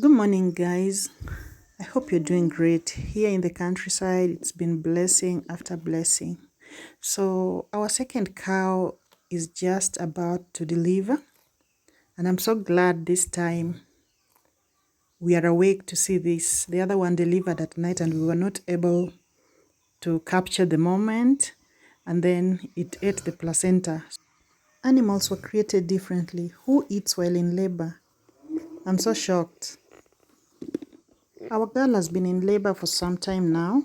Good morning, guys. I hope you're doing great. Here in the countryside, it's been blessing after blessing. So, our second cow is just about to deliver, and I'm so glad this time we are awake to see this. The other one delivered at night, and we were not able to capture the moment, and then it ate the placenta. Animals were created differently. Who eats while in labor? I'm so shocked. Our girl has been in labor for some time now,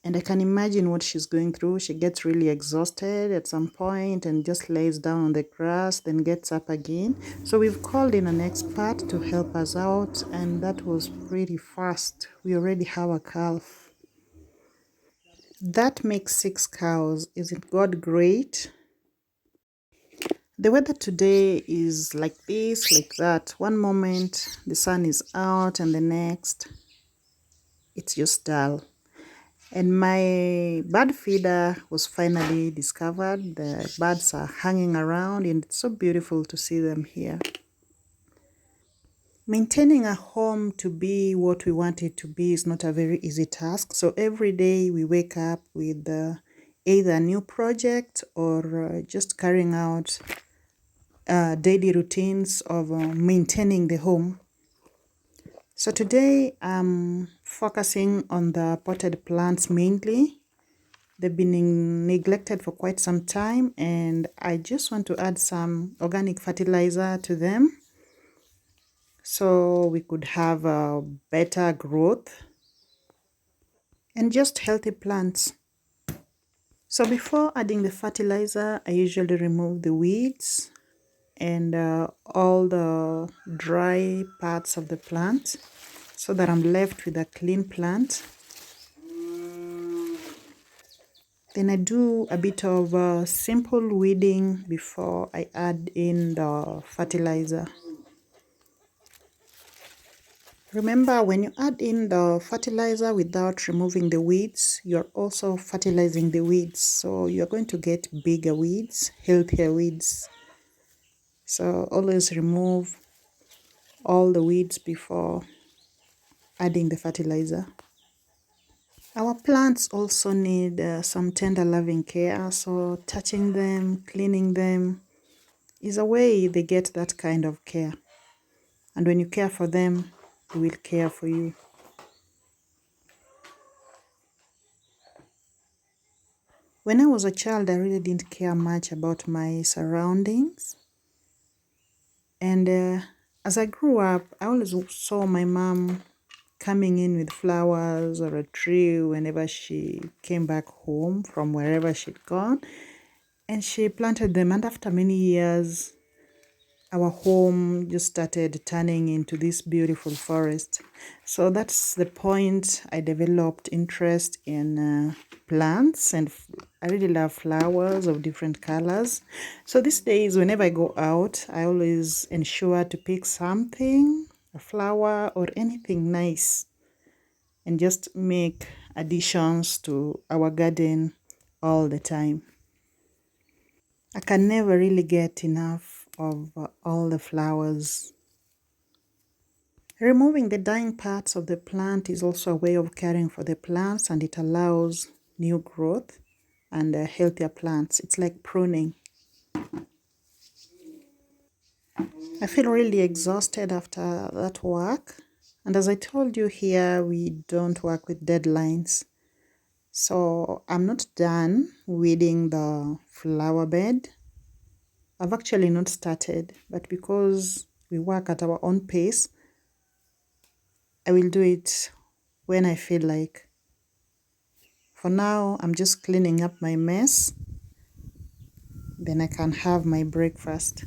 and I can imagine what she's going through. She gets really exhausted at some point and just lays down on the grass, then gets up again. So we've called in an expert to help us out, and that was pretty fast. We already have a calf. That makes 6 cows. Isn't God great? The weather today is like this, like that. One moment the sun is out, and the next it's just dull. And my bird feeder was finally discovered. The birds are hanging around, and it's so beautiful to see them here. Maintaining a home to be what we want it to be is not a very easy task. So every day we wake up with either a new project or just carrying out daily routines of maintaining the home. So today I'm focusing on the potted plants mainly. They've been neglected for quite some time, and I just want to add some organic fertilizer to them so we could have a better growth and just healthy plants. So before adding the fertilizer, I usually remove the weeds and all the dry parts of the plant so that I'm left with a clean plant. Then I do a bit of simple weeding before I add in the fertilizer. Remember, when you add in the fertilizer without removing the weeds, you're also fertilizing the weeds. So you're going to get bigger weeds, healthier weeds. So always remove all the weeds before adding the fertilizer. Our plants also need some tender loving care, so touching them, cleaning them is a way they get that kind of care. And when you care for them, they will care for you. When I was a child, I really didn't care much about my surroundings. And as I grew up, I always saw my mom coming in with flowers or a tree whenever she came back home from wherever she'd gone. And she planted them. And after many years, our home just started turning into this beautiful forest. So that's the point I developed interest in plants, and I really love flowers of different colors. So these days, whenever I go out, I always ensure to pick something, a flower or anything nice, and just make additions to our garden all the time. I can never really get enough of all the flowers. Removing the dying parts of the plant is also a way of caring for the plants, and it allows new growth and healthier plants. It's like pruning. I feel really exhausted after that work. And as I told you here, we don't work with deadlines. So I'm not done weeding the flower bed. I've actually not started, but because we work at our own pace, I will do it when I feel like. For now, I'm just cleaning up my mess. Then I can have my breakfast.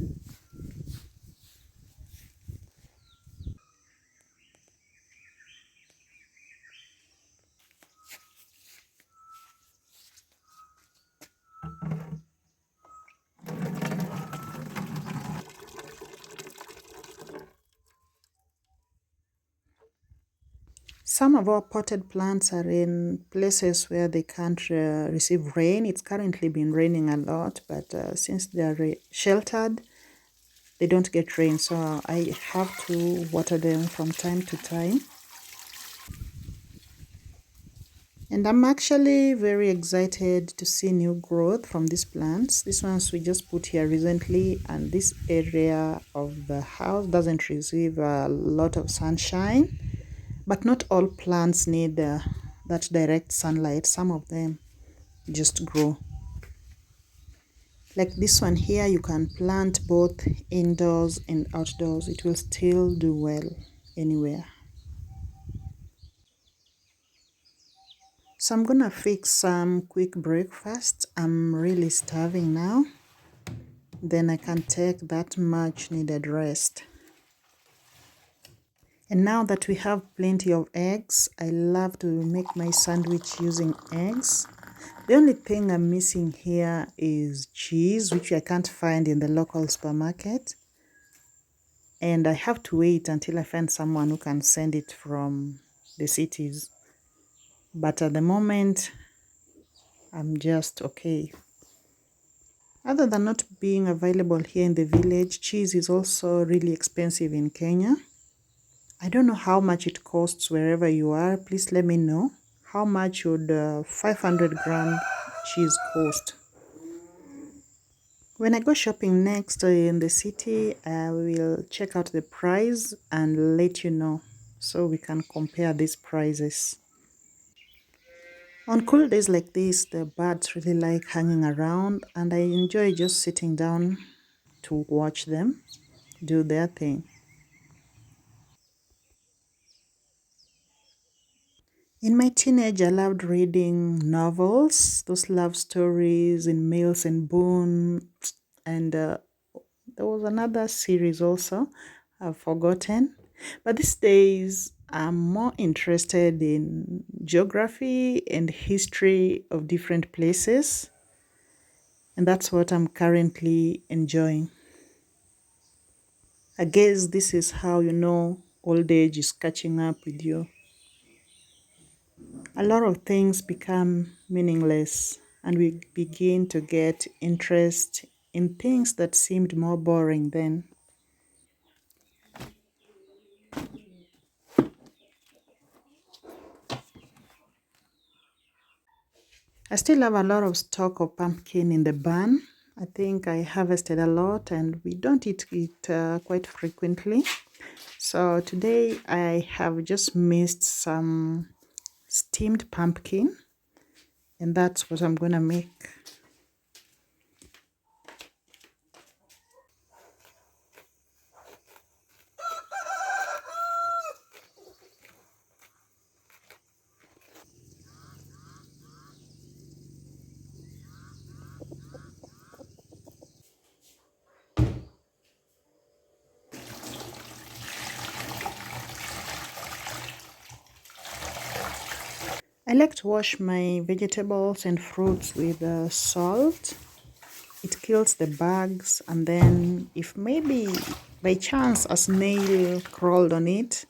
Some of our potted plants are in places where they can't receive rain. It's currently been raining a lot, but since they are sheltered, they don't get rain, so I have to water them from time to time. And I'm actually very excited to see new growth from these plants. These ones we just put here recently, and this area of the house doesn't receive a lot of sunshine, but not all plants need that direct sunlight. Some of them just grow. Like this one here, you can plant both indoors and outdoors. It will still do well anywhere. So I'm gonna fix some quick breakfast. I'm really starving now. Then I can take that much needed rest. And now that we have plenty of eggs, I love to make my sandwich using eggs. The only thing I'm missing here is cheese, which I can't find in the local supermarket. And I have to wait until I find someone who can send it from the cities. But at the moment, I'm just okay. Other than not being available here in the village, cheese is also really expensive in Kenya. I don't know how much it costs wherever you are. Please let me know. How much would 500-gram cheese cost? When I go shopping next in the city, I will check out the price and let you know so we can compare these prices. On cool days like this, the birds really like hanging around, and I enjoy just sitting down to watch them do their thing. In my teenage, I loved reading novels, those love stories in Mills and Boone, and there was another series also I've forgotten. But these days, I'm more interested in geography and history of different places, and that's what I'm currently enjoying. I guess this is how you know old age is catching up with you. A lot of things become meaningless, and we begin to get interest in things that seemed more boring then. I still have a lot of stock of pumpkin in the barn. I think I harvested a lot and we don't eat it quite frequently. So today I have just mixed some steamed pumpkin, and that's what I'm gonna make. I like to wash my vegetables and fruits with salt. It kills the bugs, and then if maybe by chance a snail crawled on it,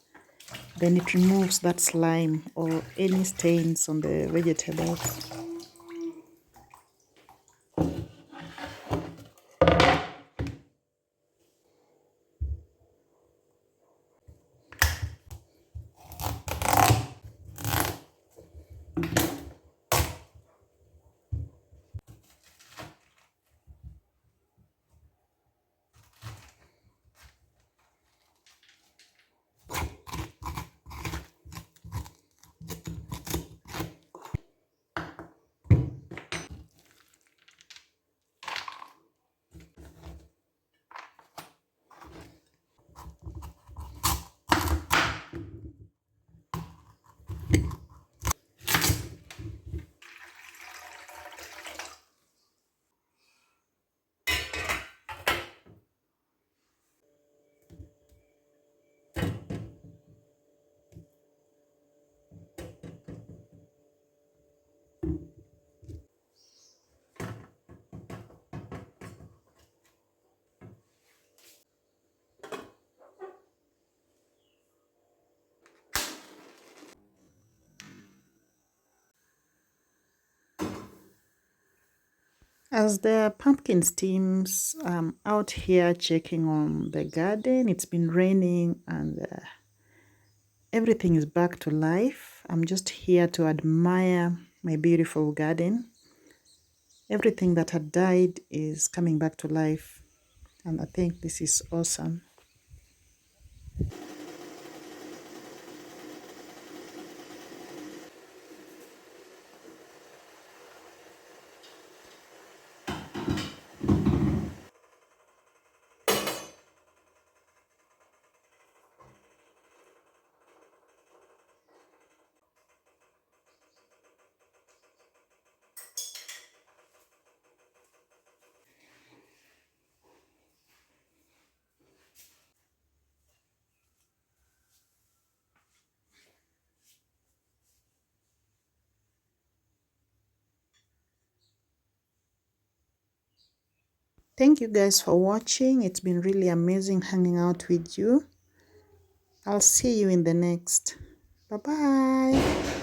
then it removes that slime or any stains on the vegetables. As the pumpkin steams, I'm out here checking on the garden. It's been raining and everything is back to life. I'm just here to admire my beautiful garden. Everything that had died is coming back to life, and I think this is awesome. Thank you guys for watching. It's been really amazing hanging out with you. I'll see you in the next. Bye bye.